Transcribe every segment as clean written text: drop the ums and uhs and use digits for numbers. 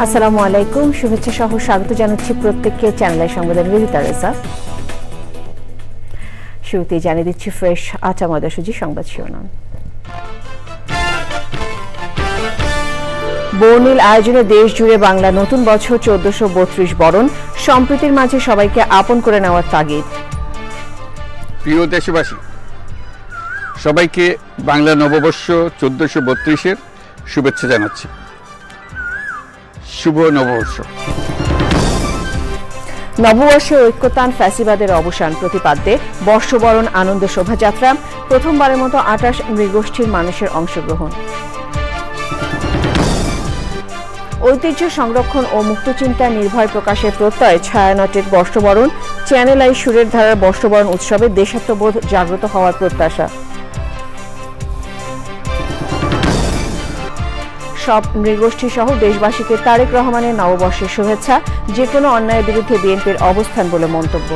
আসসালামু আলাইকুম, শুভেচ্ছা সহ স্বাগত জানাচ্ছি প্রত্যেককে চ্যানেলের সংবাদের রিতা রেজা। শুরুতেই জানিয়ে দিচ্ছি ফ্রেশ আটা ময়দা সুজি সংবাদ শিরোনাম। বর্ণিল আয়োজনে দেশ জুড়ে বাংলা নতুন বছর 1432 বরণ, সম্প্রীতির মাঝে সবাইকে আপন করে নেওয়ার তাগিদ। প্রিয় দেশবাসী, সবাইকে বাংলা নববর্ষ 1432-এর শুভেচ্ছা জানাচ্ছি। শুভ নববর্ষ। নববর্ষে ঐক্যতান ফ্যাসিবাদের অবসান প্রতিপাদ্যে বর্ষবরণ আনন্দ শোভাযাত্রা, প্রথমবারের মতো 28 নৃগোষ্ঠীর মানুষের অংশগ্রহণ। ঐতিহ্য সংরক্ষণ ও মুক্তচিন্তা নির্ভয় প্রকাশের প্রত্যয় ছায়ানটের বর্ষবরণ, চ্যানেল আই সুরের ধারার বর্ষবরণ উৎসবে দেশাত্মবোধ জাগ্রত হওয়ার প্রত্যাশা। সব নৃগোষ্ঠী সহ দেশবাসীকে তারেক রহমানের নববর্ষের শুভেচ্ছা, যে কোনো অন্যায়ের বিরুদ্ধে বিএনপির অবস্থান বলে মন্তব্য।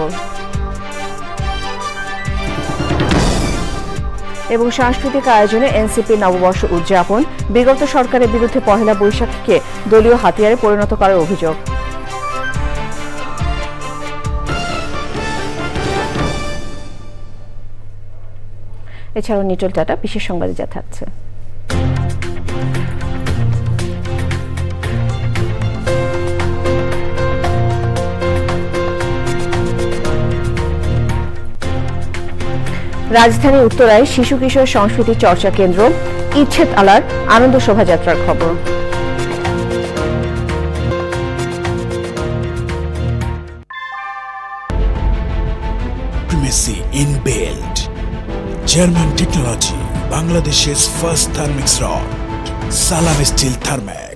এবং সাংস্কৃতিক আয়োজনে এনসিপি নববর্ষ উদযাপন, বিগত সরকারের বিরুদ্ধে পহেলা বৈশাখকে দলীয় হাতিয়ারে পরিণত করার অভিযোগ। এছাড়াও নিটল টাটা বিশেষ সংবাদে যা থাকছে। রাজধানীর উত্তরায় শিশু কিশোর সংস্কৃতি চর্চা কেন্দ্র ইচ্ছেত আলার আনন্দ শোভাযাত্রার খবর। Primacy inbuilt. German technology, Bangladesh's first thermix rod, Salam Steel Thermax.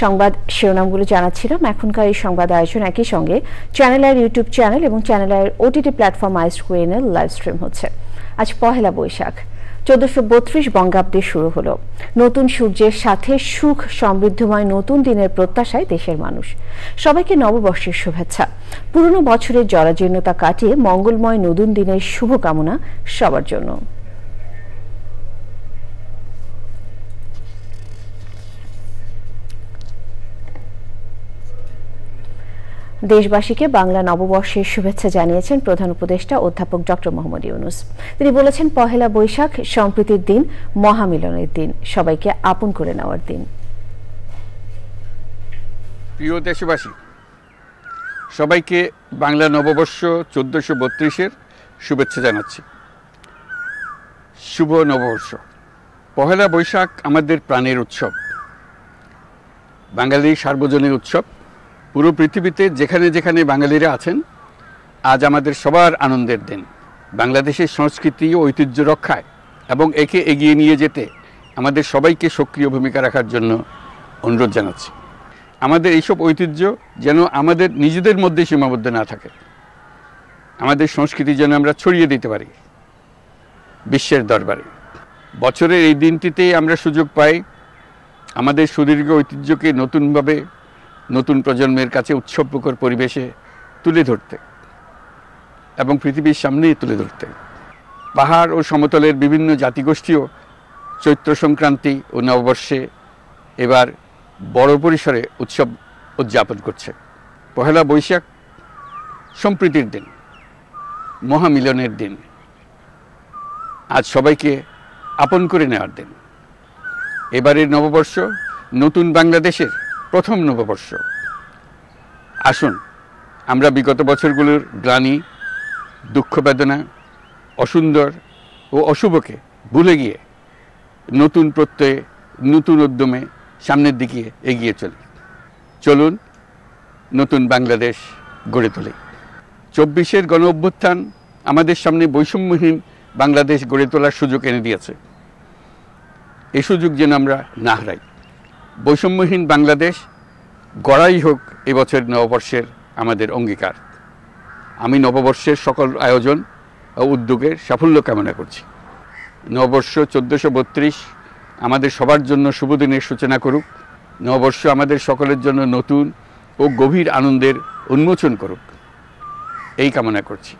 সংবাদ শিরোনামগুলো জানাচ্ছিলাম। এখনকার এই সংবাদ আয়োজন একই সঙ্গে চ্যানেল আইয়ের ইউটিউব চ্যানেল এবং চ্যানেল আইয়ের ওটিটি প্ল্যাটফর্ম আইস্ক্রিনে লাইভ স্ট্রিম হচ্ছে। আজ পহেলা বৈশাখ 1432 বঙ্গাব্দে শুরু হলো। নতুন সূর্যের সাথে সুখ সমৃদ্ধময় নতুন দিনের প্রত্যাশায় দেশের মানুষ। সবাইকে নববর্ষের শুভেচ্ছা। পুরনো বছরের জরাজীর্ণতা কাটিয়ে মঙ্গলময় নতুন দিনের শুভকামনা সবার জন্য। দেশবাসীকে বাংলা নববর্ষের শুভেচ্ছা জানিয়েছেন প্রধান উপদেষ্টা অধ্যাপক ডক্টর মোহাম্মদ ইউনূস। তিনি বলেছেন, পহেলা বৈশাখ সম্প্রীতির দিন, মহামিলনের দিন, সবাইকে আপন করে নেওয়ার দিন। প্রিয় দেশবাসী, সবাইকে বাংলা নববর্ষ 1432-এর শুভেচ্ছা জানাচ্ছি। শুভ নববর্ষ। পহেলা বৈশাখ আমাদের প্রাণের উৎসব, বাঙালির সার্বজনীন উৎসব। পুরো পৃথিবীতে যেখানে যেখানে বাঙালিরা আছেন, আজ আমাদের সবার আনন্দের দিন। বাংলাদেশের সংস্কৃতি ও ঐতিহ্য রক্ষায় এবং একে এগিয়ে নিয়ে যেতে আমাদের সবাইকে সক্রিয় ভূমিকা রাখার জন্য অনুরোধ জানাচ্ছি। আমাদের এইসব ঐতিহ্য যেন আমাদের নিজেদের মধ্যে সীমাবদ্ধ না থাকে, আমাদের সংস্কৃতি যেন আমরা ছড়িয়ে দিতে পারি বিশ্বের দরবারে। বছরের এই দিনটিতেই আমরা সুযোগ পাই আমাদের সুদীর্ঘ ঐতিহ্যকে নতুনভাবে নতুন প্রজন্মের কাছে উৎসবমুখর পরিবেশে তুলে ধরতে এবং পৃথিবীর সামনেই তুলে ধরতে। পাহাড় ও সমতলের বিভিন্ন জাতিগোষ্ঠীও চৈত্র সংক্রান্তি ও নববর্ষে এবার বড় পরিসরে উৎসব উদযাপন করছে। পহেলা বৈশাখ সম্প্রীতির দিন, মহামিলনের দিন, আজ সবাইকে আপন করে নেওয়ার দিন। এবারের নববর্ষ নতুন বাংলাদেশের প্রথম নববর্ষ। আসুন আমরা বিগত বছরগুলোর গ্লানি, দুঃখ, বেদনা, অসুন্দর ও অশুভকে ভুলে গিয়ে নতুন প্রত্যয়ে, নতুন উদ্যমে সামনের দিকে এগিয়ে চলি। চলুন নতুন বাংলাদেশ গড়ে তুলি। 24-এর গণ অভ্যুত্থান আমাদের সামনে বৈষম্যহীন বাংলাদেশ গড়ে তোলার সুযোগ এনে দিয়েছে। এই সুযোগ যেন আমরা না হারাই। বৈষম্যহীন বাংলাদেশ গড়াই হোক এবছর নববর্ষের আমাদের অঙ্গীকার। আমি নববর্ষের সকল আয়োজন ও উদ্যোগের সাফল্য কামনা করছি। নববর্ষ 1432 আমাদের সবার জন্য শুভ দিনের সূচনা করুক। নববর্ষ আমাদের সকলের জন্য নতুন ও গভীর আনন্দের উন্মোচন করুক, এই কামনা করছি।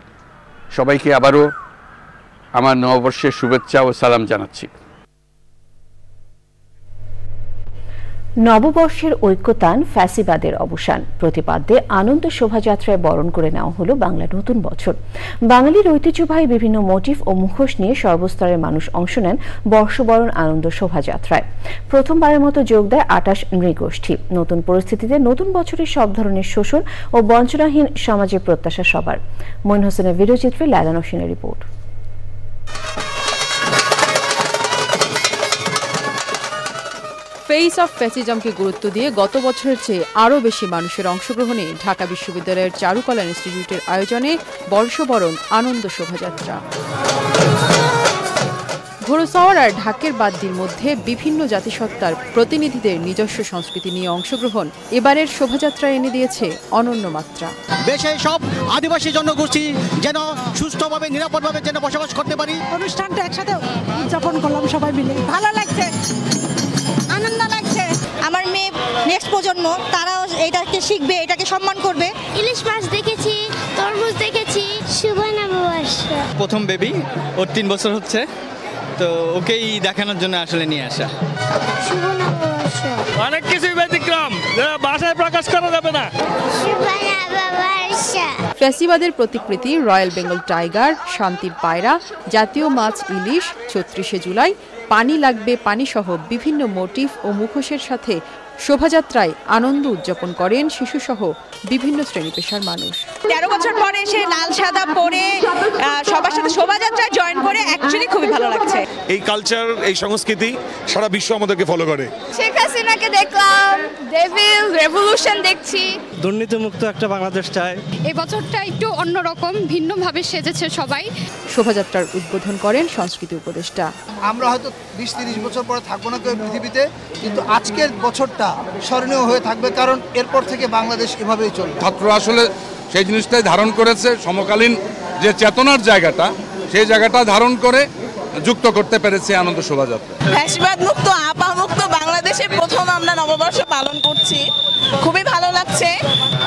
সবাইকে আবারও আমার নববর্ষের শুভেচ্ছা ও সালাম জানাচ্ছি। নববর্ষের ঐক্যতান ফ্যাসিবাদের অবসান প্রতিপাদ্যে আনন্দ শোভাযাত্রায় বরণ করে নেওয়া হলো বাংলা নতুন বছর। বাঙালির ঐতিহ্যবাহী বিভিন্ন মোটিভ ও মুখোশ নিয়ে সর্বস্তরের মানুষ অংশ নেন বর্ষবরণ আনন্দ শোভাযাত্রায়। প্রথমবারের মতো যোগ দেয় ২৮ নৃগোষ্ঠী। নতুন পরিস্থিতিতে নতুন বছরের সব ধরনের শোষণ ও বঞ্চনাহীন সমাজের প্রত্যাশা সবার। মঈন হোসেনের ভিডিওচিত্রে লায়লা নওশিনের রিপোর্ট। ফেস অফ ফ্যাসিজমকে গুরুত্ব দিয়ে গত বছরের চেয়ে আরও বেশি মানুষের অংশগ্রহণে ঢাকা বিশ্ববিদ্যালয়ের চারুকলা ইনস্টিটিউটের আয়োজনে বর্ষবরণ আনন্দ শোভাযাত্রা। ঘোড়সওয়ার আর ঢাকের বাদ্যির মধ্যে বিভিন্ন জাতিসত্তার প্রতিনিধিদের নিজস্ব সংস্কৃতি নিয়ে অংশগ্রহণ এবারের শোভাযাত্রায় এনে দিয়েছে অনন্য মাত্রা। দেশে সব আদিবাসী জনগোষ্ঠী যেন সুস্থভাবে নিরাপদভাবে যেন বসবাস করতে পারি। অনুষ্ঠানটা একসাথে উদযাপন করলাম সবাই মিলে, ভালো লাগছে, আনন্দ লাগছে। আমার মেয়ে নেক্সট প্রজন্ম তারাও এটাকে শিখবে, এটাকে সম্মান করবে। ইলিশ মাছ দেখেছি, তরমুজ দেখেছি। শুভ নববর্ষ। প্রথম বেবি, ওর 3 বছর হচ্ছে, তো ওকেই দেখানোর জন্য আসলে নিয়ে আসা। শুভ নববর্ষ। অনেক কিছুই ব্যতিক্রম, ভাষায় প্রকাশ করা যাবে না। শুভ নববর্ষ। ফ্যাসিবাদের প্রতিকৃতি রয়্যাল বেঙ্গল টাইগার, শান্তির পায়রা, জাতীয় মাছ ইলিশ, ৩৬শে জুলাই, পানি লাগবে পানি সহ বিভিন্ন মোটিভ ও মুখোশের সাথে শোভাযাত্রায় আনন্দ উদযাপন করেন শিশুসহ বিভিন্ন শ্রেণী পেশার মানুষ। 13 বছর পরে এসে লাল সাদা পরে সবার সাথে শোভাযাত্রায় জয়েন করে অ্যাকচুয়ালি খুবই ভালো লাগছে। এই কালচার, এই সংস্কৃতি সারা বিশ্ব আমাদেরকে ফলো করে। শেখ হাসিনাকে দেখলাম, ডেভিল রেভলিউশন দেখছি। দুর্নীতিমুক্ত একটা বাংলাদেশ চাই। এই বছরটা একটু অন্যরকম, ভিন্নভাবে সেজেছে সবাই। শোভাযাত্রার উদ্বোধন করেন সংস্কৃতি উপদেষ্টা। আমরা হয়তো 20-30 বছর পরে থাকবো না কেউ পৃথিবীতে, কিন্তু আজকের বছরটা স্মরণীয় হয়ে থাকবে, কারণ এরপর থেকে বাংলাদেশ এভাবেই চলবে। ছাত্ররা আসলে সেই জিনিসটাই ধারণ করেছে, সমকালীন যে চেতনার জায়গাটা, সেই জায়গাটা ধারণ করে যুক্ত করতে পেরেছে আনন্দ শোভাযাত্রা। ফ্যাসিবাদ মুক্ত, আপা মুক্ত বাংলাদেশে প্রথম আমরা নববর্ষ পালন করছি, খুবই ভালো লাগছে।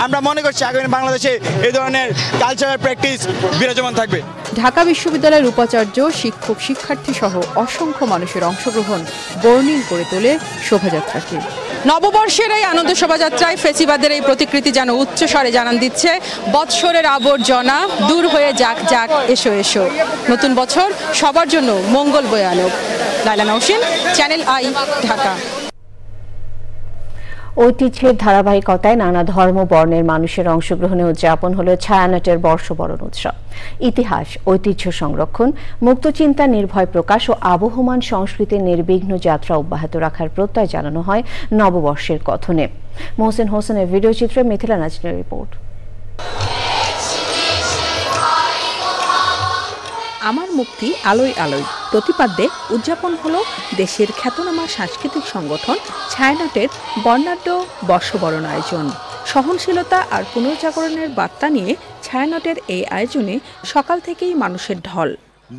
আমরা মনে করছি আগামী বাংলাদেশে এই ধরনের কালচারাল প্র্যাকটিস বিরাজমান থাকবে। ঢাকা বিশ্ববিদ্যালয়ের উপাচার্য, শিক্ষক, শিক্ষার্থী সহ অসংখ্য মানুষের অংশগ্রহণ বর্ণিল করে তোলে শোভাযাত্রাকে। নববর্ষের এই আনন্দ শোভাযাত্রায় ফেসিবাদের এই প্রতিকৃতি যেন উচ্চস্বরে জানান দিচ্ছে, বৎসরের আবর্জনা দূর হয়ে যাক যাক, এসো এসো। নতুন বছর সবার জন্য মঙ্গল বয়ে আনুক। Laila Nowshin, channel I, Dhaka. ঐতিহ্যের ধারাবাহিকতায় নানা ধর্ম বর্ণের মানুষের অংশগ্রহণে উদযাপন হলো ছায়ানটের বর্ষবরণ উৎসব। ইতিহাস, ঐতিহ্য সংরক্ষণ, মুক্তচিন্তা, নির্ভয় প্রকাশ ও আবহমান সংস্কৃতির নির্বিঘ্ন যাত্রা অব্যাহত রাখার প্রত্যয় জানানো হয় নববর্ষের কথনে। মোহসেন হোসেনের ভিডিওচিত্রে মিথিলা নাজনীর রিপোর্ট। আমার মুক্তি আলোয় আলোয় প্রতিপাদ্যে উদযাপন হলো দেশের খ্যাতনামা সাংস্কৃতিক সংগঠন ছায়ানটের বর্ণাঢ্য বর্ষবরণ আয়োজন। সহনশীলতা আর পুনর্জাগরণের বার্তা নিয়ে ছায়ানটের এই আয়োজনে সকাল থেকেই মানুষের ঢল।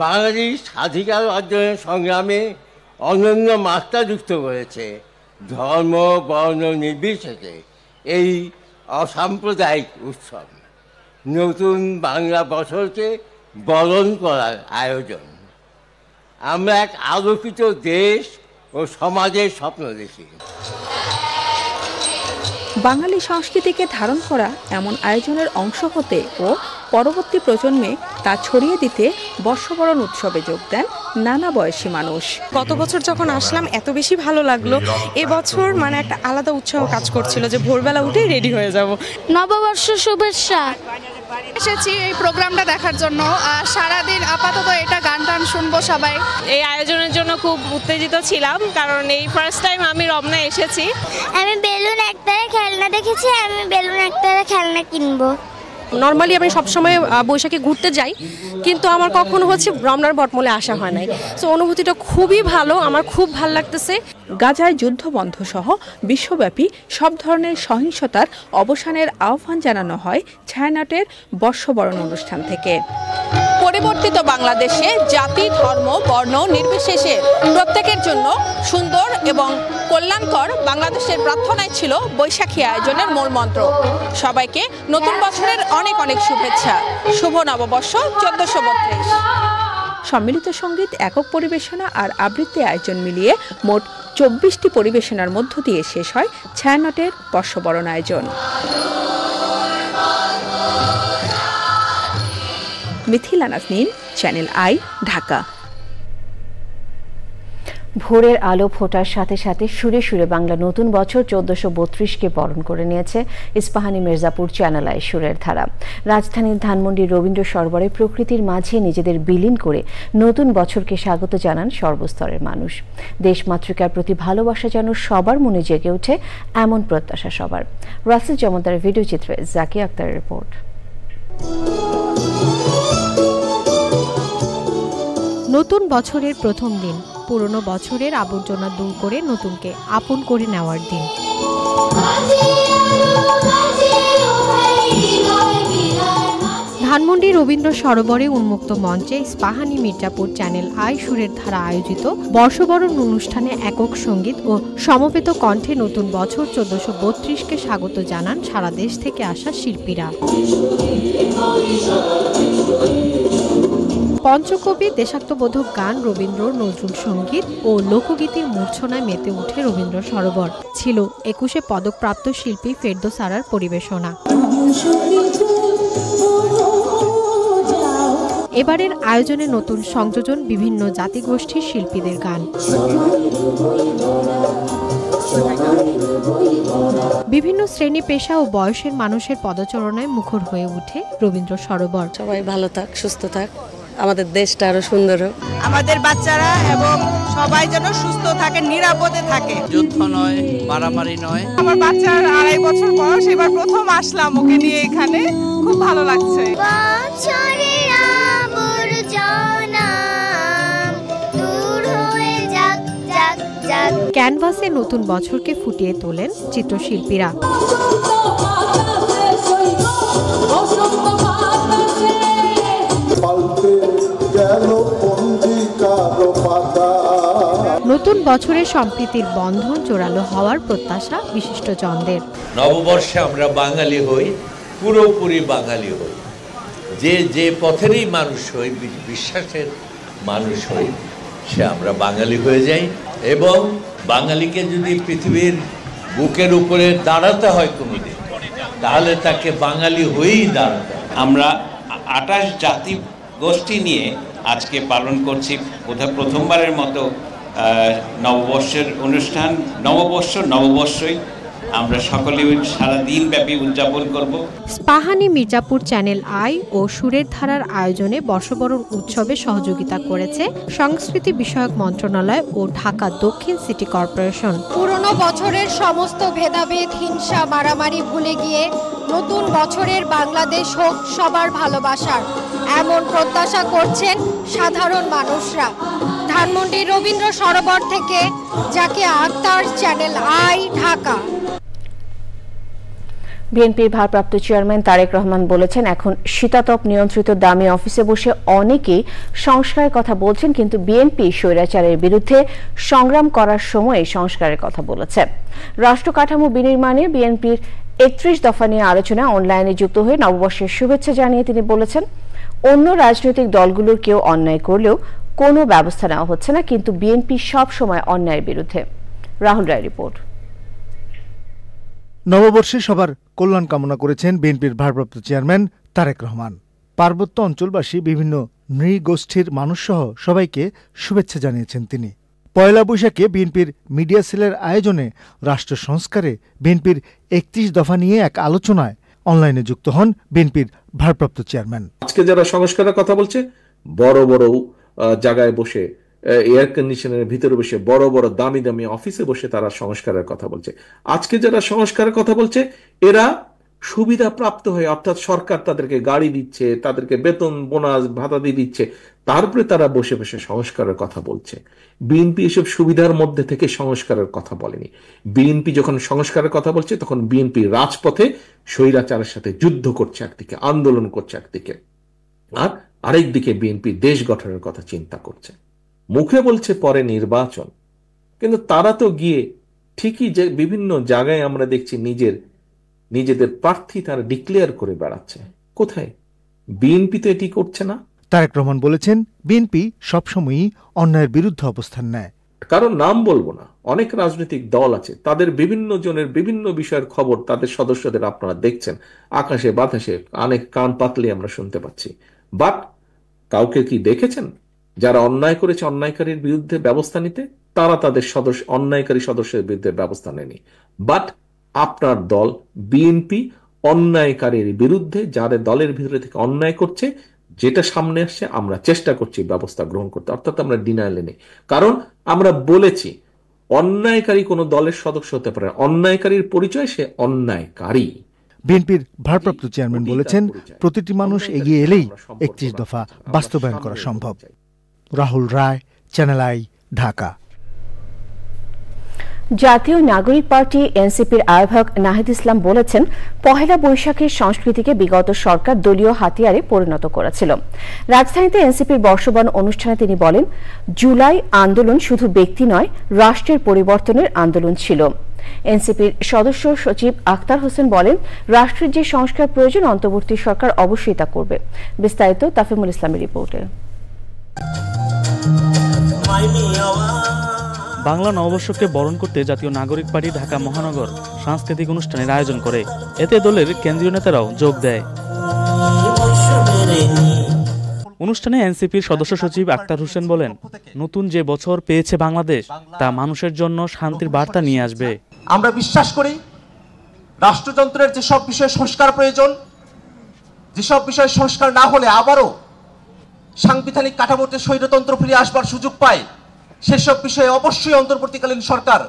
বাঙালির স্বাধিকার অর্জনের সংগ্রামে অনন্য মাত্রা যুক্ত করেছে ধর্ম বর্ণ নির্বিশেষে এই অসাম্প্রদায়িক উৎসব। নতুন বাংলা বছরকে বরণ করার আয়োজন। আমরা এক আলোকিত দেশ ও সমাজের স্বপ্ন দেখি। বাঙালি সংস্কৃতিকে ধারণ করা এমন আয়োজনের অংশ হতে ও পরবর্তী প্রজন্মে তা ছড়িয়ে দিতে বর্ষবরণ উৎসবে যোগ দেন নানা বয়সী মানুষ। গত বছর যখন আসলাম এত বেশি ভালো লাগলো, এবছর মানে একটা আলাদা উৎসাহ কাজ করছিল যে ভোরবেলা উঠেই রেডি হয়ে যাব। নববর্ষ শুভেচ্ছা। এসেছি এই প্রোগ্রামটা দেখার জন্য, সারাদিন আপাতত এটা গান টান শুনবো সবাই। এই আয়োজনের জন্য খুব উত্তেজিত ছিলাম, কারণ এই ফার্স্ট টাইম আমি রমনা এসেছি। আমি বেলুন একটারে খেলনা দেখেছি, আমি বেলুন একটারে খেলনা কিনবো। নর্মালি আমি সবসময় বৈশাখে ঘুরতে যাই, কিন্তু আমার কখনো রমনার বটমূলে আসা হয় নাই। সো অনুভূতিটা খুবই ভালো, আমার খুব ভালো লাগতেছে। গাজায় যুদ্ধবন্ধ সহ বিশ্বব্যাপী সব ধরনের সহিংসতার অবসানের আহ্বান জানানো হয় ছায়ানটের বর্ষবরণ অনুষ্ঠান থেকে। পরিবর্তিত বাংলাদেশে জাতি, ধর্ম, বর্ণ নির্বিশেষে প্রত্যেকের জন্য সুন্দর এবং কল্যাণকর বাংলাদেশের প্রার্থনাই ছিল বৈশাখী আয়োজনের মূল মন্ত্র। সবাইকে নতুন বছরের অনেক অনেক শুভেচ্ছা। শুভ নববর্ষ 1432। সম্মিলিত সঙ্গীত, একক পরিবেশনা আর আবৃত্তি আয়োজন মিলিয়ে মোট 24টি পরিবেশনার মধ্য দিয়ে শেষ হয় ছায়ানটের বর্ষবরণ আয়োজন। Mithila Naznin, channel I, Dhaka. ভোরের আলো ফোটার সাথে সাথে সুরে সুরে বাংলা নতুন বছর 1432কে বরণ করে নিয়েছে ইস্পাহানি মির্জাপুর চ্যানেল আই সুরের ধারা। রাজধানীর ধানমন্ডির রবীন্দ্র সরোবরে প্রকৃতির মাঝে নিজেদের বিলীন করে নতুন বছরকে স্বাগত জানান সর্বস্তরের মানুষ। দেশমাতৃকার প্রতি ভালোবাসা যেন সবার মনে জেগে ওঠে, এমন প্রত্যাশা সবার। রাসেল জমদারের ভিডিও চিত্রে জাকি আক্তারের রিপোর্ট। নতুন বছরের প্রথম দিন, পুরনো বছরের আবর্জনা দূর করে নতুনকে আপন করে নেওয়ার দিন। ধানমন্ডি রবীন্দ্র সরোবরে উন্মুক্ত মঞ্চে ইস্পাহানি মির্জাপুর চ্যানেল আই সুরের ধারা আয়োজিত বর্ষবরণ অনুষ্ঠানে একক সঙ্গীত ও সমবেত কণ্ঠে নতুন বছর 1432কে স্বাগত জানান সারা দেশ থেকে আসা শিল্পীরা। পঞ্চকবি, দেশাত্মবোধক গান, রবীন্দ্র, নজরুল সঙ্গীত ও লোকগীতির মূর্ছনায় মেতে উঠে রবীন্দ্র সরোবর। ছিল 21শে পদকপ্রাপ্ত শিল্পী ফেরদৌস আরার পরিবেশনা। এবারের আয়োজনে নতুন সংযোজন বিভিন্ন জাতিগোষ্ঠীর শিল্পীদের গান। বিভিন্ন শ্রেণী, পেশা ও বয়সের মানুষের পদচারণায় মুখর হয়ে ওঠে রবীন্দ্র সরোবর। সবাই ভালো থাক, সুস্থ থাক, আমাদের দেশটা আরো সুন্দর হোক, আমাদের বাচ্চারা এবং সবাই যেন সুস্থ থাকে, নিরাপদে থাকে। যুদ্ধ নয়, মারামারি নয়। আমার বাচ্চার 2.5 বছর বয়স, এবার প্রথম আসলাম ওকে নিয়ে এখানে, খুব ভালো লাগছে। ক্যানভাসে নতুন বছরকে ফুটিয়ে তোলেন চিত্রশিল্পীরা। নতুন বছরের সম্প্রীতির বন্ধন জোরালো হওয়ার প্রত্যাশা বিশিষ্টজনদের। নববর্ষে আমরা বাঙালি হই, পুরোপুরি বাঙালি হই, যে পথেরই মানুষ হই, বিশ্বাসের মানুষ হই, সে আমরা বাঙালি হয়ে যাই। এবং বাঙালিকে যদি পৃথিবীর বুকের উপরে দাঁড়াতে হয় কোনোদিন, তাহলে তাকে বাঙালি হয়েই দাঁড়াতে হয়। আমরা 28 জাতি গোষ্ঠী নিয়ে আজকে পালন করছি বোধহয় প্রথমবারের মতো নববর্ষের অনুষ্ঠান। নববর্ষই আমরা সকলে সারা দিন ব্যাপী উদযাপন করব। ইস্পাহানি মির্জাপুর চ্যানেল আই ও সুরের ধারার আয়োজনে বর্ষবরণ উৎসবে সহযোগিতা করেছে সংস্কৃতি বিষয়ক মন্ত্রণালয় ও ঢাকা দক্ষিণ সিটি কর্পোরেশন। পুরনো বছরের সমস্ত ভেদাভেদ, হিংসা, মারামারি ভুলে গিয়ে নতুন বছরের বাংলাদেশ হোক সবার ভালোবাসার, এমন প্রত্যাশা করছেন সাধারণ মানুষরা। ধানমন্ডির রবীন্দ্র সরোবর থেকে জাকিয়া আক্তার, চ্যানেল আই, ঢাকা। বিএনপির ভারপ্রাপ্ত চেয়ারম্যান তারেক রহমান বলেছেন, এখন শীতাতপ নিয়ন্ত্রিত দামি অফিসে বসে অনেকেই সংস্কারের কথা বলছেন, কিন্তু বিএনপি স্বৈরাচারের বিরুদ্ধে সংগ্রাম করার সময় সংস্কারের কথা বলেছে। রাষ্ট্র কাঠামো বিনির্মাণে বিএনপির 31 দফা নিয়ে আলোচনা অনলাইনে যুক্ত হয়ে নববর্ষের শুভেচ্ছা জানিয়ে তিনি বলেছেন, অন্য রাজনৈতিক দলগুলোর কেউ অন্যায় করলেও কোনো ব্যবস্থা নেওয়া হচ্ছে না, কিন্তু বিএনপি সব সময় অন্যায়ের বিরুদ্ধে। রাহুল রায় রিপোর্ট। নববর্ষে সবার কল্যাণ কামনা করেছেন বিএনপির ভারপ্রাপ্ত চেয়ারম্যান তারেক রহমান। পার্বত্য অঞ্চলবাসী, বিভিন্ন নৃগোষ্ঠীর মানুষসহ সবাইকে শুভেচ্ছা জানিয়েছেন তিনি। পয়লা বৈশাখে বিএনপির মিডিয়া সেলের আয়োজনে রাষ্ট্র সংস্কারে বিএনপির 31 দফা নিয়ে এক আলোচনায় অনলাইনে যুক্ত হন বিএনপির ভারপ্রাপ্ত চেয়ারম্যান। আজকে যারা সংস্কারের কথা বলছে, বড় বড় জায়গায় বসে, এয়ার কন্ডিশনের ভিতরে বসে, বড় বড় দামি দামি অফিসে বসে তারা সংস্কারের কথা বলছে। আজকে যারা সংস্কারের কথা বলছে, এরা সুবিধা প্রাপ্ত হয়ে, অর্থাৎ সরকার তাদেরকে গাড়ি দিচ্ছে, তাদেরকে বেতন বোনাস ভাতা দিয়ে দিচ্ছে, তারপরে তারা বসে বসে সংস্কারের কথা বলছে। বিএনপি এসব সুবিধার মধ্যে থেকে সংস্কারের কথা বলেনি। বিএনপি যখন সংস্কারের কথা বলছে, তখন বিএনপি রাজপথে স্বৈরাচারের সাথে যুদ্ধ করছে একদিকে, আন্দোলন করছে একদিকে, আর আরেকদিকে বিএনপি দেশ গঠনের কথা চিন্তা করছে। মুখে বলছে পরে নির্বাচন, কিন্তু তারা তো গিয়ে ঠিকই যে বিভিন্ন জায়গায় আমরা দেখছি নিজেদের প্রার্থী তারা ডিক্লেয়ার করে বেড়াচ্ছে। কোথায়? বিএনপি তো এটি করছে না। তারেক রহমান বলেছেন, বিএনপি সবসময়ই অন্যায়ের বিরুদ্ধে অবস্থান নেয়। কারণ নাম বলবো না, অনেক রাজনৈতিক দল আছে, তাদের বিভিন্ন জনের বিভিন্ন বিষয়ের খবর তাদের সদস্যদের আপনারা দেখছেন আকাশে বাতাসে, অনেক কান পাতলে আমরা শুনতে পাচ্ছি। বাট কাউকে কি দেখেছেন যারা অন্যায় করেছে অন্যায়কারীর বিরুদ্ধে ব্যবস্থা নিতে? তারা তাদের অন্যায়কারী সদস্যের বিরুদ্ধে ব্যবস্থা নেয়নি। বাট আপনার দল বিএনপি অন্যায়কারীর বিরুদ্ধে, যাদের দলের ভিতরে থেকে অন্যায় করছে, যেটা সামনে আসছে আমরা চেষ্টা করছি ব্যবস্থা গ্রহণ করতে, অর্থাৎ আমরা ডিনায়ালে নেই। কারণ আমরা বলেছি অন্যায়কারী কোনো দলের সদস্য হতে পারে, অন্যায়কারীর পরিচয় সে অন্যায়কারী। বিএনপির ভারপ্রাপ্ত চেয়ারম্যান বলেছেন, প্রতিটি মানুষ এগিয়ে এলেই 31 দফা বাস্তবায়ন করা সম্ভব। রাহুল রায়, চ্যানেল আই, ঢাকা। জাতীয় নাগরিক পার্টি এনসিপির আহ্বায়ক নাহিদ ইসলাম বলেছেন, পহেলা বৈশাখের সংস্কৃতিকে বিগত সরকার দলীয় হাতিয়ারে পরিণত করেছিল। রাজধানীতে এনসিপির বর্ষবরণ অনুষ্ঠানে তিনি বলেন, জুলাই আন্দোলন শুধু ব্যক্তি নয়, রাষ্ট্রের পরিবর্তনের আন্দোলন ছিল। এনসিপির সদস্য সচিব আখতার হোসেন বলেন, রাষ্ট্রের যে সংস্কার প্রয়োজন অন্তর্বর্তী সরকার অবশ্যই তা করবে। বিস্তারিত তাফিমুল ইসলামের রিপোর্টে। বাংলা নববর্ষকে বরণ করতে জাতীয় নাগরিক পার্টি ঢাকা মহানগর সাংস্কৃতিক অনুষ্ঠানের আয়োজন করে। এতে দলের কেন্দ্রীয় নেতারাও যোগ দেয়। অনুষ্ঠানে এনসিপির সদস্য সচিব আখতার হোসেন বলেন, নতুন যে বছর পেয়েছে বাংলাদেশ তা মানুষের জন্য শান্তির বার্তা নিয়ে আসবে। আমরা বিশ্বাস করি রাষ্ট্রযন্ত্রের যেসব বিষয়ে সংস্কার প্রয়োজন, যেসব বিষয়ে সংস্কার না হলে আবারও সাংবিধানিক কাঠামোতে স্বৈরতন্ত্র ফিরে আসবার সুযোগ পায়, সেসব বিষয়ে অবশ্যই অন্তর্বর্তীকালীন সরকার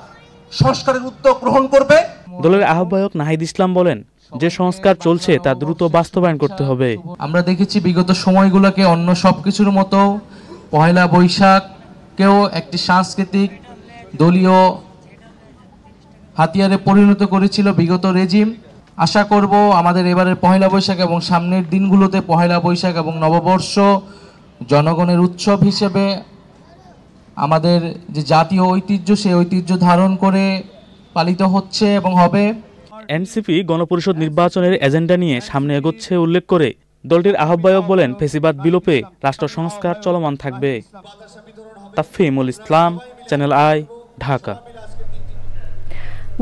সংস্কারের উদ্যোগ গ্রহণ করবে। দলের আহ্বায়ক নাহিদ ইসলাম বলেন, যে সংস্কার চলছে তা দ্রুত বাস্তবায়ন করতে হবে। আমরা দেখেছি বিগত সময়গুলোকে অন্য সবকিছুর মতো পহেলা বৈশাখকেও একটি সাংস্কৃতিক দলীয় হাতিয়ারে পরিণত করেছিল বিগত রেজিম। আশা করব আমাদের এবারের পহেলা বৈশাখ এবং সামনের দিনগুলোতে পহেলা বৈশাখ এবং নববর্ষ জনগণের উৎসব হিসেবে আমাদের যে জাতীয় ঐতিহ্য, সেই ঐতিহ্য ধারণ করে পালিত হচ্ছে এবং হবে। এনসিপি গণপরিষদ নির্বাচনের এজেন্ডা নিয়ে সামনে এগোচ্ছে উল্লেখ করে দলটির আহ্বায়ক বলেন, ফেসিবাদ বিলোপে রাষ্ট্র সংস্কার চলমান থাকবে। তাফিমুল ইসলাম, চ্যানেল আই, ঢাকা।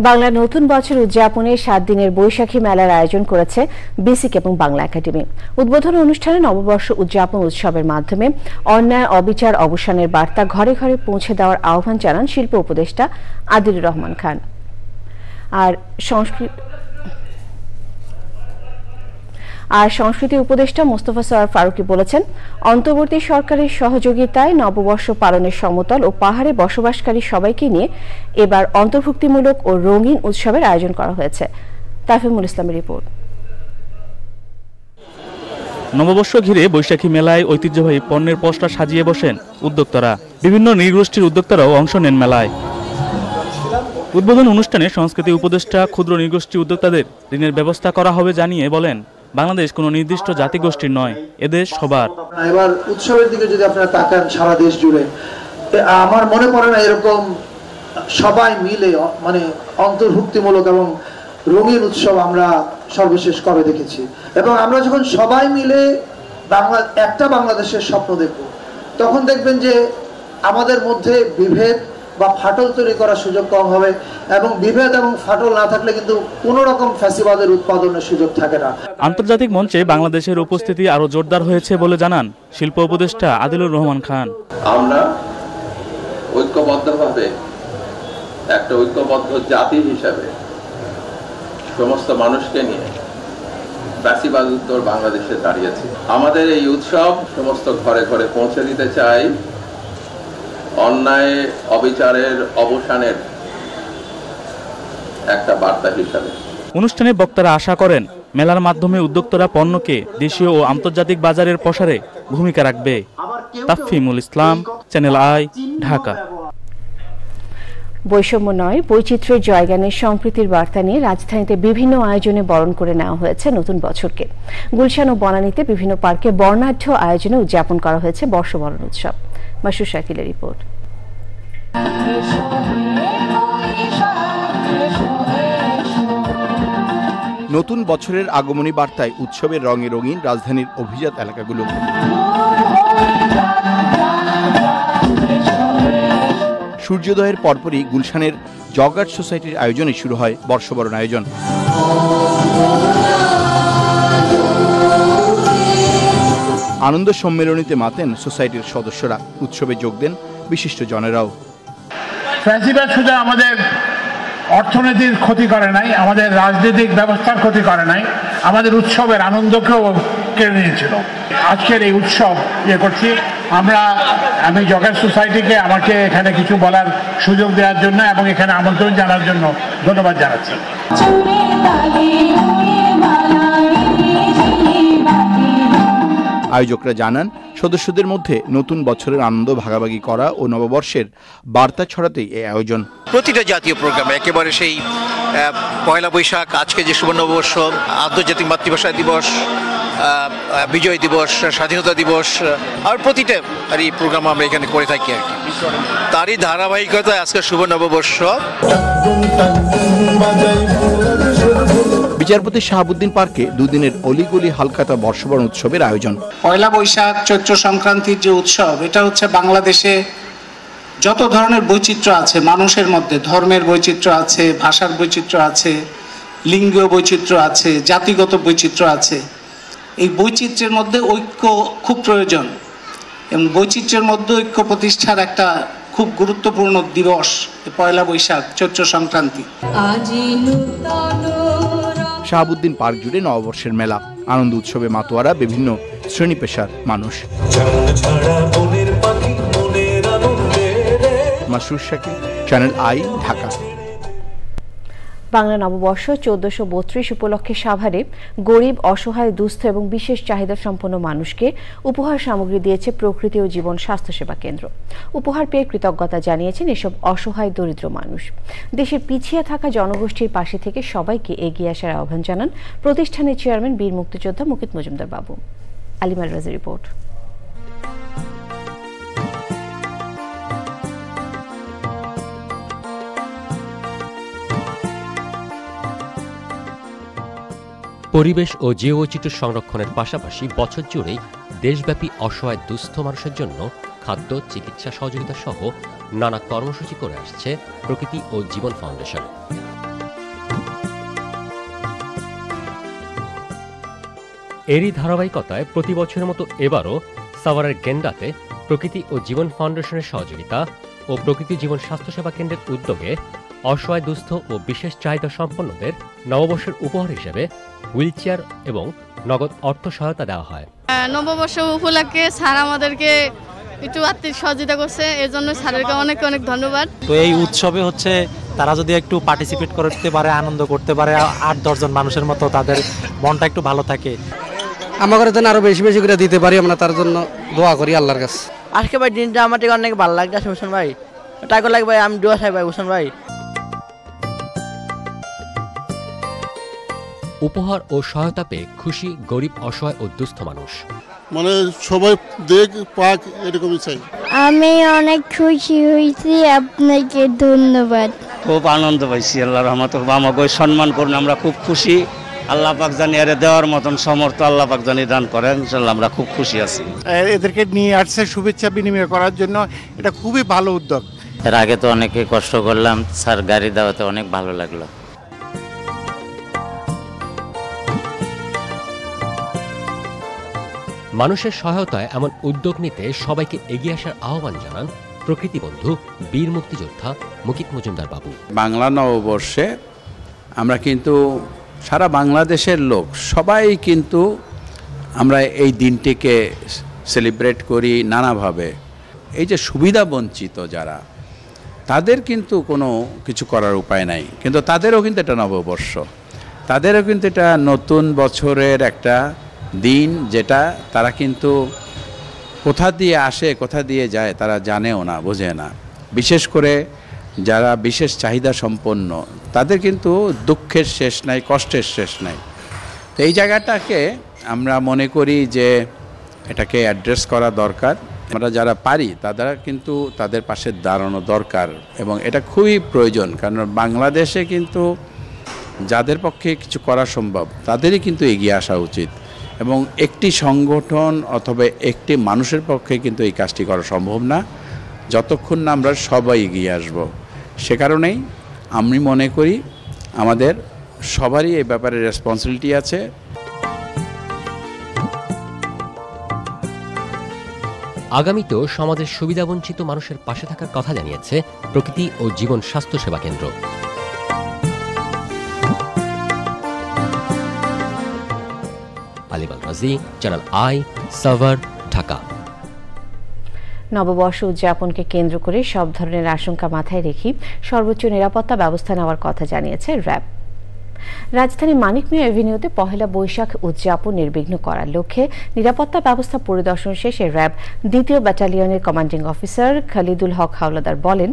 বাংলা নতুন বছর উদযাপনে 7 দিনের বৈশাখী মেলার আয়োজন করেছে বেসিক এবং বাংলা একাডেমি। উদ্বোধন অনুষ্ঠানে নববর্ষ উদযাপন উৎসবের মাধ্যমে অন্যায় অবিচার অবসানের বার্তা ঘরে ঘরে পৌঁছে দেওয়ার আহ্বান জানান শিল্প উপদেষ্টা আদিলুর রহমান খান। আর সংস্কৃতি উপদেষ্টা মোস্তফা সরোয়ার ফারুকী বলেছেন, অন্তর্বর্তী সরকারের সহযোগিতায় নববর্ষ পালনের সমতল ও পাহাড়ে বসবাসকারী সবাইকে নিয়ে এবার অন্তর্ভুক্তিমূলক ও রঙিন উৎসবের আয়োজন করা হয়েছে। তাফিমুল ইসলামের রিপোর্ট। নববর্ষ ঘিরে বৈশাখী মেলায় ঐতিহ্যবাহী পণ্যের পসরা সাজিয়ে বসেন উদ্যোক্তারা। বিভিন্ন নৃগোষ্ঠীর উদ্যোক্তারাও অংশ নেন মেলায়। উদ্বোধন অনুষ্ঠানে সংস্কৃতি উপদেষ্টা ক্ষুদ্র নৃগোষ্ঠী উদ্যোক্তাদের ঋণের ব্যবস্থা করা হবে জানিয়ে বলেন, বাংলাদেশ কোনো নির্দিষ্ট জাতিগোষ্ঠীর নয়, এদেশ সবার। এবার উৎসবের দিকে যদি আপনারা তাকান সারা দেশ জুড়ে, আমার মনে পড়ে না এরকম সবাই মিলে মানে অন্তর্ভুক্তিমূলক এবং রঙিন উৎসব আমরা সর্বশেষ কবে দেখেছি। এবং আমরা যখন সবাই মিলে একটা বাংলাদেশের স্বপ্ন দেখব, তখন দেখবেন যে আমাদের মধ্যে বিভেদ বা ফাটল তৈরি করার সুযোগ কম হবে, এবং বিভেদ এবং ফাটল না থাকলে কিন্তু কোনো রকম ফ্যাসিবাদের উৎপাদনের সুযোগ থাকে না। আন্তর্জাতিক মঞ্চে বাংলাদেশের উপস্থিতি আরো জোরদার হয়েছে বলে জানান শিল্প উপদেষ্টা আদিলুর রহমান খান। আমরা ঐক্যবদ্ধভাবে একটা ঐক্যবদ্ধ জাতি হিসাবে সমস্ত মানুষকে নিয়ে ফ্যাসিবাদ উত্তর বাংলাদেশে দাঁড়িয়েছি। আমাদের এই উৎসব সমস্ত ঘরে ঘরে পৌঁছে দিতে চাই অন্যায় অবিচারের অবসানের একটা বার্তা হিসাবে। অনুষ্ঠানে বক্তারা আশা করেন, মেলার মাধ্যমে উদ্যোক্তারা পণ্যকে দেশীয় ও আন্তর্জাতিক বাজারের প্রসারে ভূমিকা রাখবে। তাফিমুল ইসলাম, চ্যানেল আই, ঢাকা। বৈষম্য নয়, বৈচিত্র্যের জয়গানের সম্প্রীতির বার্তা নিয়ে রাজধানীতে বিভিন্ন আয়োজনে বরণ করে নেওয়া হয়েছে নতুন বছরকে। গুলশান ও বনানীতে বিভিন্ন পার্কে বর্ণাঢ্য আয়োজনে উদযাপন করা হয়েছে বর্ষবরণ উৎসব। মাসুর শাকিলের রিপোর্ট। নতুন বছরের আগমনী বার্তায় উৎসবের রঙে রঙিন রাজধানীর অভিজাত এলাকাগুলো। সূর্যোদয়ের পরপরই গুলশানের জগার্ড সোসাইটির আয়োজনে শুরু হয় বর্ষবরণ আয়োজন। আনন্দ সম্মেলনীতে মাতেন সোসাইটির সদস্যরা। উৎসবে যোগ দেন বিশিষ্ট জনেরাও। ফ্যাসিবাদ শুধু আমাদের অর্থনীতির ক্ষতি করে নাই, আমাদের রাজনৈতিক ব্যবস্থার ক্ষতি করে নাই, আমাদের উৎসবের আনন্দকেও কেড়ে নিয়েছিল। আজকের এই উৎসব করছি আমি জগার্ড সোসাইটিকে আমাকে এখানে কিছু বলার সুযোগ দেওয়ার জন্য এবং এখানে আমন্ত্রণ জানার জন্য ধন্যবাদ জানাচ্ছি। আয়োজকরা জানান, সদস্যদের মধ্যে নতুন বছরের আনন্দ ভাগাভাগি করা ও নববর্ষের বার্তা ছড়াতেই এই আয়োজন। প্রতিটা জাতীয় প্রোগ্রামে একেবারে সেই পয়লা বৈশাখ, আজকে যে শুভ নববর্ষ, আন্তর্জাতিক মাতৃভাষা দিবস, বিজয় দিবস, স্বাধীনতা দিবস, আর প্রতিটা আর এই প্রোগ্রাম আমরা এখানে করে থাকি আর কি। তারই ধারাবাহিকতায় আজকে শুভ নববর্ষ। বিচারপতি শাহাবুদ্দিন পার্কে দুদিনের অলিগলি হালখাতা বর্ষবরণ উৎসবের আয়োজন। পয়লা বৈশাখ, চৈত্র সংক্রান্তির যে উৎসব, এটা হচ্ছে বাংলাদেশে যত ধরনের বৈচিত্র্য আছে মানুষের মধ্যে, ধর্মের বৈচিত্র্য আছে, ভাষার বৈচিত্র্য আছে, লিঙ্গীয় বৈচিত্র্য আছে, জাতিগত বৈচিত্র্য আছে। এই বৈচিত্র্যের মধ্যে ঐক্য খুব প্রয়োজন এবং বৈচিত্র্যের মধ্যে ঐক্য প্রতিষ্ঠার একটা খুব গুরুত্বপূর্ণ দিবস পয়লা বৈশাখ, চৈত্র সংক্রান্তি। শাহাবুদ্দিন পার্ক জুড়ে নববর্ষের মেলা, আনন্দ উৎসবে মাতোয়ারা বিভিন্ন শ্রেণী পেশার মানুষ। Masrur Shakil, channel I, Dhaka. বাংলা নববর্ষ 1432 উপলক্ষে সাভারে গরিব, অসহায়, দুস্থ এবং বিশেষ চাহিদা সম্পন্ন মানুষকে উপহার সামগ্রী দিয়েছে প্রকৃতি ও জীবন স্বাস্থ্যসেবা কেন্দ্র। উপহার পেয়ে কৃতজ্ঞতা জানিয়েছেন এসব অসহায় দরিদ্র মানুষ। দেশের পিছিয়ে থাকা জনগোষ্ঠীর পাশে থেকে সবাইকে এগিয়ে আসার আহ্বান জানান প্রতিষ্ঠানের চেয়ারম্যান বীর মুক্তিযোদ্ধা মুকিত মজুমদার বাবু। আলিমার রাজা রিপোর্ট। পরিবেশ ও জীববৈচিত্র্য সংরক্ষণের পাশাপাশি বছর জুড়েই দেশব্যাপী অসহায় দুস্থ মানুষের জন্য খাদ্য, চিকিৎসা সহযোগিতা সহ নানা কর্মসূচি করে আসছে প্রকৃতি ও জীবন ফাউন্ডেশন। এরই ধারাবাহিকতায় প্রতি বছরের মতো এবারও সাভারের গেন্ডাতে প্রকৃতি ও জীবন ফাউন্ডেশনের সহযোগিতা ও প্রকৃতি জীবন স্বাস্থ্যসেবা কেন্দ্রের উদ্যোগে অসহায় দুস্থ ও বিশেষ চাহিদা সম্পন্নদের নববর্ষের উপহার হিসেবে হুইলচেয়ার এবং নগদ অর্থ সহায়তা দেওয়া হয়। নববর্ষ উপলক্ষে স্যার আমাদেরকে একটু আর্থিক সহযোগিতা করছে, এর জন্য স্যারকে অনেক অনেক ধন্যবাদ। তো এই উৎসবে হচ্ছে তারা যদি একটু পার্টিসিপেট করতে পারে, আনন্দ করতে পারে, 8-10 জন মানুষের মতো তাদের মনটা একটু ভালো থাকে। আমাদের জন্য আরো বেশি বেশি করে দিতে পারি, আমরা তার জন্য দোয়া করি আল্লাহর কাছে। আজকে ভাই দিনটা আমার অনেক ভালো লাগছে হোসেন ভাই, টাকা লাগবে ভাই, আমি দোয়া চাই ভাই হোসেন ভাই। উপহার ও সহায়তা পেয়ে খুশি গরিব, অসহায় ও দুস্থ মানুষ। মানে সবাই দেখ পাক এরকমই চাই। আমি অনেক খুশি হয়েছি, আপনাকে ধন্যবাদ। খুব আনন্দ পাইছি, আল্লাহর রহমতে আমাকে সম্মান করুন, আমরা খুব খুশি। আল্লাহ পাক জানি এর দেওয়ার মতন সমর্থ আল্লাহ পাক জানি দান করেন, ইনশাআল্লাহ আমরা খুব খুশি আছি। এদেরকে নিয়ে আসছে শুভেচ্ছা বিনিময় করার জন্য, এটা খুবই ভালো উদ্যোগ। এর আগে তো অনেকে কষ্ট করলাম, স্যার গাড়ি দেওয়াতে অনেক ভালো লাগলো। মানুষের সহায়তায় এমন উদ্যোগ নিতে সবাইকে এগিয়ে আসার আহ্বান জানান প্রকৃতি বন্ধু বীর মুক্তিযোদ্ধা মুকিত মজুমদার বাবু। বাংলা নববর্ষে আমরা কিন্তু সারা বাংলাদেশের লোক সবাই কিন্তু আমরা এই দিনটিকে সেলিব্রেট করি নানাভাবে। এই যে সুবিধা বঞ্চিত যারা, তাদের কিন্তু কোনো কিছু করার উপায় নাই, কিন্তু তাদেরও কিন্তু এটা নববর্ষ, তাদেরও কিন্তু এটা নতুন বছরের একটা দিন, যেটা তারা কিন্তু কোথা দিয়ে আসে কোথা দিয়ে যায় তারা জানেও না, বোঝে না। বিশেষ করে যারা বিশেষ চাহিদা সম্পন্ন, তাদের কিন্তু দুঃখের শেষ নাই, কষ্টের শেষ নাই। তো এই জায়গাটাকে আমরা মনে করি যে এটাকে অ্যাড্রেস করা দরকার। আমরা যারা পারি তারা কিন্তু তাদের পাশে দাঁড়ানো দরকার এবং এটা খুবই প্রয়োজন, কারণ বাংলাদেশে কিন্তু যাদের পক্ষে কিছু করা সম্ভব তাদেরই কিন্তু এগিয়ে আসা উচিত এবং একটি সংগঠন অথবা একটি মানুষের পক্ষে কিন্তু এই কাজটি করা সম্ভব না। যতক্ষণ না আমরা সবাই এগিয়ে আসব। সে কারণেই আমি মনে করি আমাদের সবারই এই ব্যাপারে রেসপন্সিবিলিটি আছে। আগামীতেও সমাজের সুবিধাবঞ্চিত মানুষের পাশে থাকার কথা জানিয়েছে প্রকৃতি ও জীবন স্বাস্থ্য সেবা কেন্দ্র। আলিবাল রাজি, চ্যানেল আই, সাভার, ঢাকা। নববর্ষ উদযাপনকে কেন্দ্র করে সব ধরনের আশঙ্কা মাথায় রেখে সর্বোচ্চ নিরাপত্তা ব্যবস্থা নেওয়ার কথা জানিয়েছে র্যাব। রাজধানী মানিক মিয়া এভিনিউতে পহেলা বৈশাখ উদযাপন নির্বিঘ্ন করার লক্ষ্যে নিরাপত্তা ব্যবস্থা পরিদর্শন শেষে র্যাব ২য় ব্যাটালিয়নের কমান্ডিং অফিসার খালিদুল হক হাওলাদার বলেন,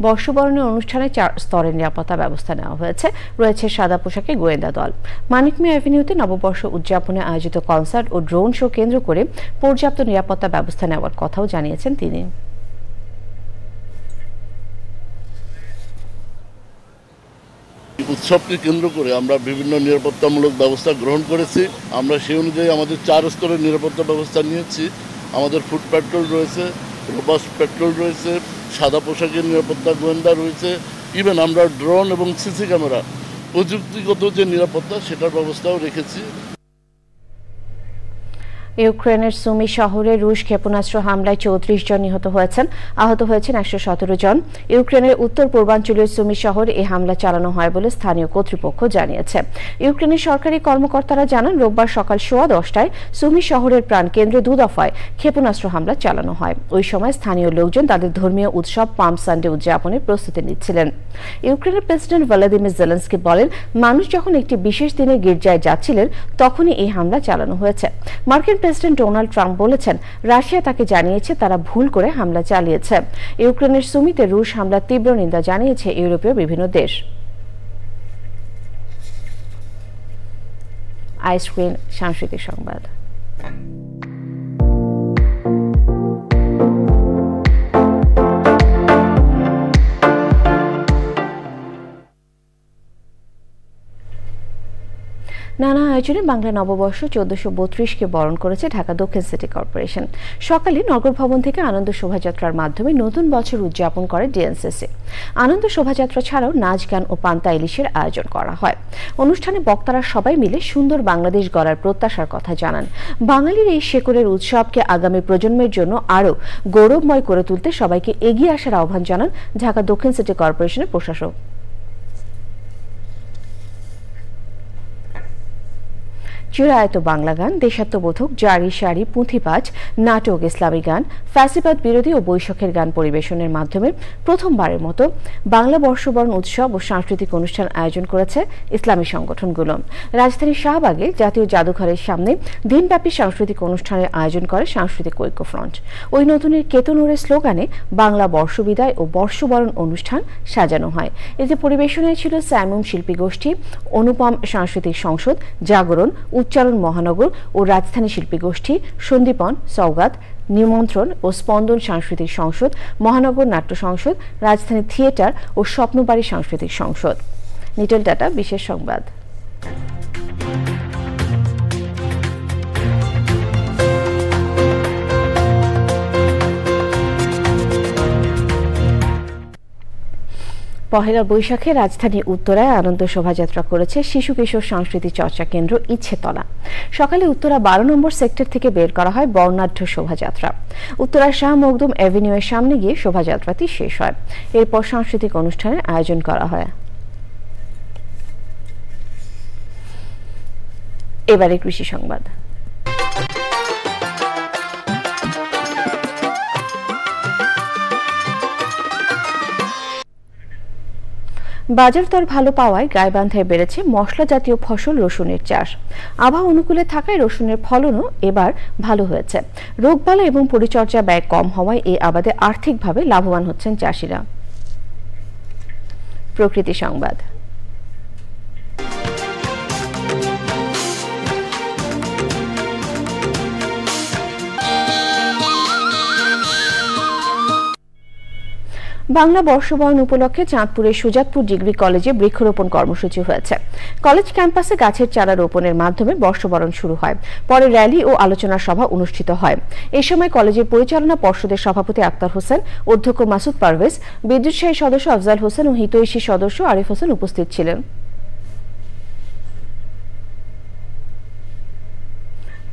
বর্ষবরণের অনুষ্ঠানে ৪ স্তরের নিরাপত্তা ব্যবস্থা নেওয়া হয়েছে। রয়েছে সাদা পোশাকে গোয়েন্দা দল। মানিক মিয়া এভিনিউতে নববর্ষ উদযাপনে আয়োজিত কনসার্ট ও ড্রোন শো কেন্দ্র করে পর্যাপ্ত নিরাপত্তা ব্যবস্থা নেওয়ার কথাও জানিয়েছেন তিনি। উৎসবকে কেন্দ্র করে আমরা বিভিন্ন নিরাপত্তামূলক ব্যবস্থা গ্রহণ করেছি। আমরা সেই অনুযায়ী আমাদের ৪ স্তরের নিরাপত্তা ব্যবস্থা নিয়েছি। আমাদের ফুট পেট্রোল রয়েছে, রোবাস্ট পেট্রোল রয়েছে, সাদা পোশাকের নিরাপত্তা গোয়েন্দা রয়েছে, ইভেন আমরা ড্রোন এবং সিসি ক্যামেরা প্রযুক্তিগত যে নিরাপত্তা সেটার ব্যবস্থাও রেখেছি। ইউক্রেনের সুমি শহরে রুশ ক্ষেপণাস্ত্র হামলায় ৩৪ জন নিহত হয়েছেন, আহত হয়েছেন ১১৭ জন। ইউক্রেনের উত্তর পূর্বাঞ্চলীয় সুমি শহরে এই হামলা চালানো হয় বলে স্থানীয় কর্তৃপক্ষ জানিয়েছে। ইউক্রেনের সরকারি কর্মকর্তারা জানান, রোববার সকাল 10:15টায় সুমি শহরের প্রাণকেন্দ্রে ২ দফায় ক্ষেপণাস্ত্র হামলা চালানো হয়। ওই সময় স্থানীয় লোকজন তাদের ধর্মীয় উৎসব পাম সানডে উদযাপনের প্রস্তুতি নিচ্ছিলেন। ইউক্রেনের প্রেসিডেন্ট ভলোদিমির জেলেনস্কি বলেন, মানুষ যখন একটি বিশেষ দিনে গির্জায় যাচ্ছিলেন তখনই এই হামলা চালানো হয়েছে। মার্কিন প্রেসিডেন্ট ডোনাল্ড ট্রাম্প বলেছেন, রাশিয়া তাকে জানিয়েছে তারা ভুল করে হামলা চালিয়েছে। ইউক্রেনের সুমিতে রুশ হামলার তীব্র নিন্দা জানিয়েছে ইউরোপীয় বিভিন্ন দেশ। আইস্ক্রিন সাংস্কৃতিক সংবাদ। নানা আয়োজনে বাংলা নববর্ষ ১৪৩২কে বরণ করেছে ঢাকা দক্ষিণ সিটি কর্পোরেশন। সকালে নগর ভবন থেকে আনন্দ শোভাযাত্রার মাধ্যমে নতুন বছর উদযাপন করে ডিএনসিসি। আনন্দ শোভাযাত্রা ছাড়াও নাচ, গান ও পান্তা ইলিশের আয়োজন করা হয়। অনুষ্ঠানে বক্তারা সবাই মিলে সুন্দর বাংলাদেশ গড়ার প্রত্যাশার কথা জানান। বাঙালির এই শেকড়ের উৎসবকে আগামী প্রজন্মের জন্য আরও গৌরবময় করে তুলতে সবাইকে এগিয়ে আসার আহ্বান জানান ঢাকা দক্ষিণ সিটি কর্পোরেশনের প্রশাসক। চিরায়ত বাংলা গান, দেশাত্মবোধক, জারি সারি, পুঁথিপাঁচ, নাটক, ইসলামী গান, ফ্যাসিবাদ বিরোধী ও বৈশাখের গান পরিবেশনের মাধ্যমে প্রথমবারের মতো বাংলা বর্ষবরণ উৎসব ও সাংস্কৃতিক অনুষ্ঠান আয়োজন করেছে ইসলামী সংগঠনগুলো। রাজধানীর শাহবাগে জাতীয় জাদুঘরের সামনে দিনব্যাপী সাংস্কৃতিক অনুষ্ঠানের আয়োজন করে সাংস্কৃতিক ঐক্য ফ্রন্ট। ওই নতুনের কেতনুরের স্লোগানে বাংলা বর্ষবিদায় ও বর্ষবরণ অনুষ্ঠান সাজানো হয়। এতে পরিবেশনায় ছিল স্যামুম শিল্পী গোষ্ঠী, অনুপম সাংস্কৃতিক সংসদ, জাগরণ, উচ্চারণ মহানগর ও রাজধানী শিল্পী গোষ্ঠী, সন্দীপন, সওগাত, নিমন্ত্রণ ও স্পন্দন সাংস্কৃতিক সংসদ, মহানগর নাট্য সংসদ, রাজধানী থিয়েটার ও স্বপ্নবাড়ি সাংস্কৃতিক সংসদ। নিটল ডাটা বিশেষ সংবাদ। পহেলা বৈশাখে রাজধানী উত্তরায় আনন্দ শোভাযাত্রা করেছে শিশু কিশোর সাংস্কৃতিক চর্চা কেন্দ্র ইচ্ছেতলা। সকালে উত্তরা ১২ নম্বর সেক্টর থেকে বের করা হয় বর্ণাঢ্য শোভাযাত্রা। উত্তরা শাহ মখদুম এভিনিউয়ের সামনে গিয়ে শোভাযাত্রাটি শেষ হয়। এরপর সাংস্কৃতিক অনুষ্ঠানের আয়োজন করা হয়। এবারে কৃষি সংবাদ। বাজার দর ভালো পাওয়ায় গাইবান্ধায় বেড়েছে মশলা জাতীয় ফসল রসুনের চাষ। আবহাওয়া অনুকূলে থাকায় রসুনের ফলনও এবার ভালো হয়েছে। রোগবালা এবং পরিচর্যা ব্যয় কম হওয়ায় এই আবাদে আর্থিকভাবে লাভবান হচ্ছেন চাষিরা। প্রকৃতি সংবাদ। বাংলা বর্ষবরণ উপলক্ষে চাঁদপুরের সুজাতপুর ডিগ্রি কলেজে বৃক্ষরোপণ কর্মসূচি হয়েছে। কলেজ ক্যাম্পাসে গাছের চারা রোপণের মাধ্যমে বর্ষবরণ শুরু হয়, পরে র্যালি ও আলোচনা সভা অনুষ্ঠিত হয়। এ সময় কলেজের পরিচালনা পর্ষদের সভাপতি আক্তার হোসেন, অধ্যক্ষ মাসুদ পারভেজ, বিদ্যুৎসাহী সদস্য আফজাল হোসেন ও হিতৈষী সদস্য আরিফ হোসেন উপস্থিত ছিলেন।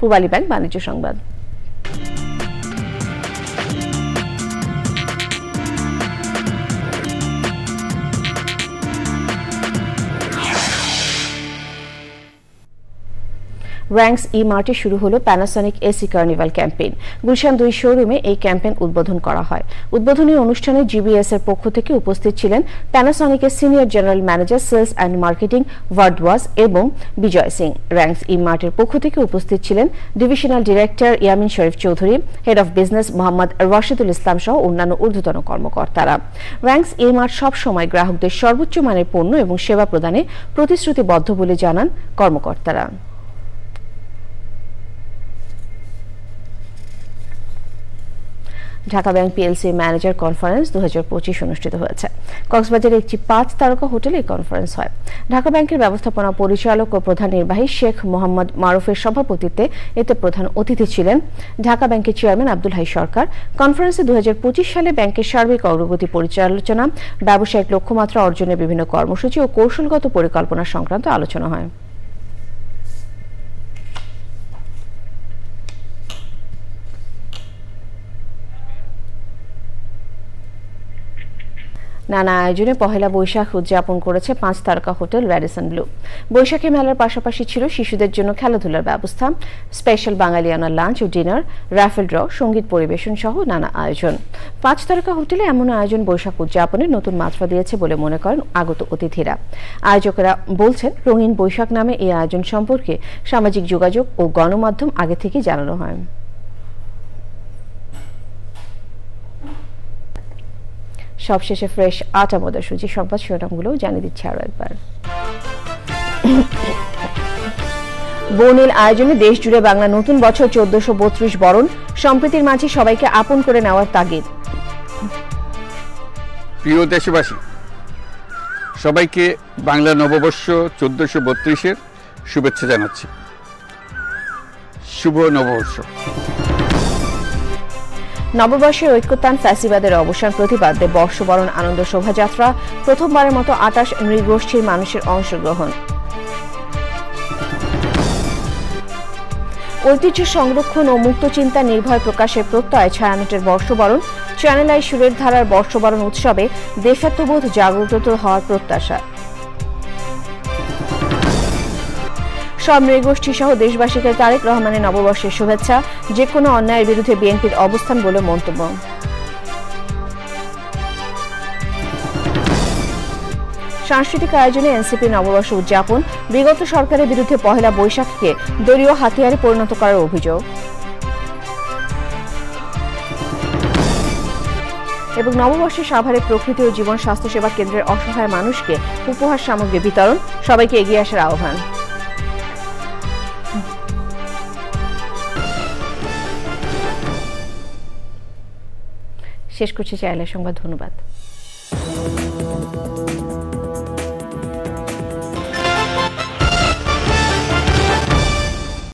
পূবালী ব্যাংক বাণিজ্য সংবাদ। র্যাঙ্কস ই মার্টে শুরু হলো Panasonic AC carnival campaign. Gulshan 2 শোরুমে এই ক্যাম্পেইন উদ্বোধন করা হয়। উদ্বোধনী অনুষ্ঠানে জিবিএস এর পক্ষ থেকে উপস্থিত ছিলেন প্যানাসনিকের senior general manager sales and marketing Bhardwaj এবং বিজয় সিং। র্যাঙ্কস ই মার্টের পক্ষ থেকে উপস্থিত ছিলেন divisional director Yamin Sharif Chowdhury, head of business Mohammad Rashidul Islam সহ অন্যান্য ঊর্ধ্বতন কর্মকর্তারা। র্যাঙ্কস ই মার্ট সবসময় গ্রাহকদের সর্বোচ্চ মানের পণ্য এবং সেবা প্রদানে প্রতিশ্রুতিবদ্ধ বলে জানান কর্মকর্তারা। Dhaka bank PLC manager conference 2025 অনুষ্ঠিত হয়েছে। কক্সবাজারের একটি 5 তারকা হোটেলে এই কনফারেন্স হয়। ঢাকা ব্যাংকের ব্যবস্থাপনা পরিচালক ও প্রধান নির্বাহী শেখ মোহাম্মদ মারুফের সভাপতিত্বে এতে প্রধান অতিথি ছিলেন ঢাকা ব্যাংকের চেয়ারম্যান আব্দুল হাই সরকার। কনফারেন্সে 2025 সালে ব্যাংকের সার্বিক অগ্রগতি পরিচালনা, ব্যবসায়িক লক্ষ্যমাত্রা অর্জনের বিভিন্ন কর্মসূচি ও কৌশলগত পরিকল্পনা সংক্রান্ত আলোচনা হয়। নানা আয়োজনে পহেলা বৈশাখ উদযাপন করেছে 5 তারকা হোটেল র্যাডিসন ব্লু। বৈশাখী মেলার পাশাপাশি ছিল শিশুদের জন্য খেলাধুলার ব্যবস্থা, স্পেশাল বাঙালিয়ানা লাঞ্চ ও ডিনার, রাফেল ড্র, সঙ্গীত পরিবেশন সহ নানা আয়োজন। 5 তারকা হোটেলে এমন আয়োজন বৈশাখ উদযাপনে নতুন মাত্রা দিয়েছে বলে মনে করেন আগত অতিথিরা। আয়োজকেরা বলছেন, রঙিন বৈশাখ নামে এই আয়োজন সম্পর্কে সামাজিক যোগাযোগ ও গণমাধ্যম আগে থেকে জানানো হয়। সবশেষে ফ্রেশ আটা মদা সুজি সংবাদ শিরোনামগুলো জানিয়ে দিচ্ছে আরো একবার। বর্ণিল আয়োজনে দেশ জুড়ে বাংলা নতুন বছর 1432 বরণ, সম্প্রীতির মাঝে সবাইকে আপন করে নেওয়ার তাগিদ। প্রিয় দেশবাসী, সবাইকে বাংলা নববর্ষ 1432-এর শুভেচ্ছা জানাচ্ছি। শুভ নববর্ষ। নববর্ষের ঐক্যতান ফ্যাসিবাদের অবসান প্রতিবাদে বর্ষবরণ আনন্দ শোভাযাত্রা, প্রথমবারের মতো 28 নৃগোষ্ঠীর মানুষের অংশগ্রহণ। ঐতিহ্য সংরক্ষণ ও মুক্ত চিন্তা নির্ভয় প্রকাশের প্রত্যয় ছায়ানটের বর্ষবরণ, চ্যানেল আই সুরের ধারার বর্ষবরণ উৎসবে দেশাত্মবোধ জাগ্রত হওয়ার প্রত্যাশা। সব নৃগোষ্ঠী সহ দেশবাসীকে তারেক রহমানের নববর্ষের শুভেচ্ছা, যে কোনো অন্যায়ের বিরুদ্ধে বিএনপির অবস্থান বলে মন্তব্য। সাংস্কৃতিক আয়োজনে এনসিপি নববর্ষ উদযাপন, বিগত সরকারের বিরুদ্ধে পহেলা বৈশাখকে দলীয় হাতিয়ারে পরিণত করার অভিযোগ। এবং নববর্ষে সাভারে প্রকৃতি ও জীবন স্বাস্থ্যসেবা কেন্দ্রের অসহায় মানুষকে উপহার সামগ্রী বিতরণ, সবাইকে এগিয়ে আসার আহ্বান। শেষ করছি চ্যানেলের সংবাদ। ধন্যবাদ।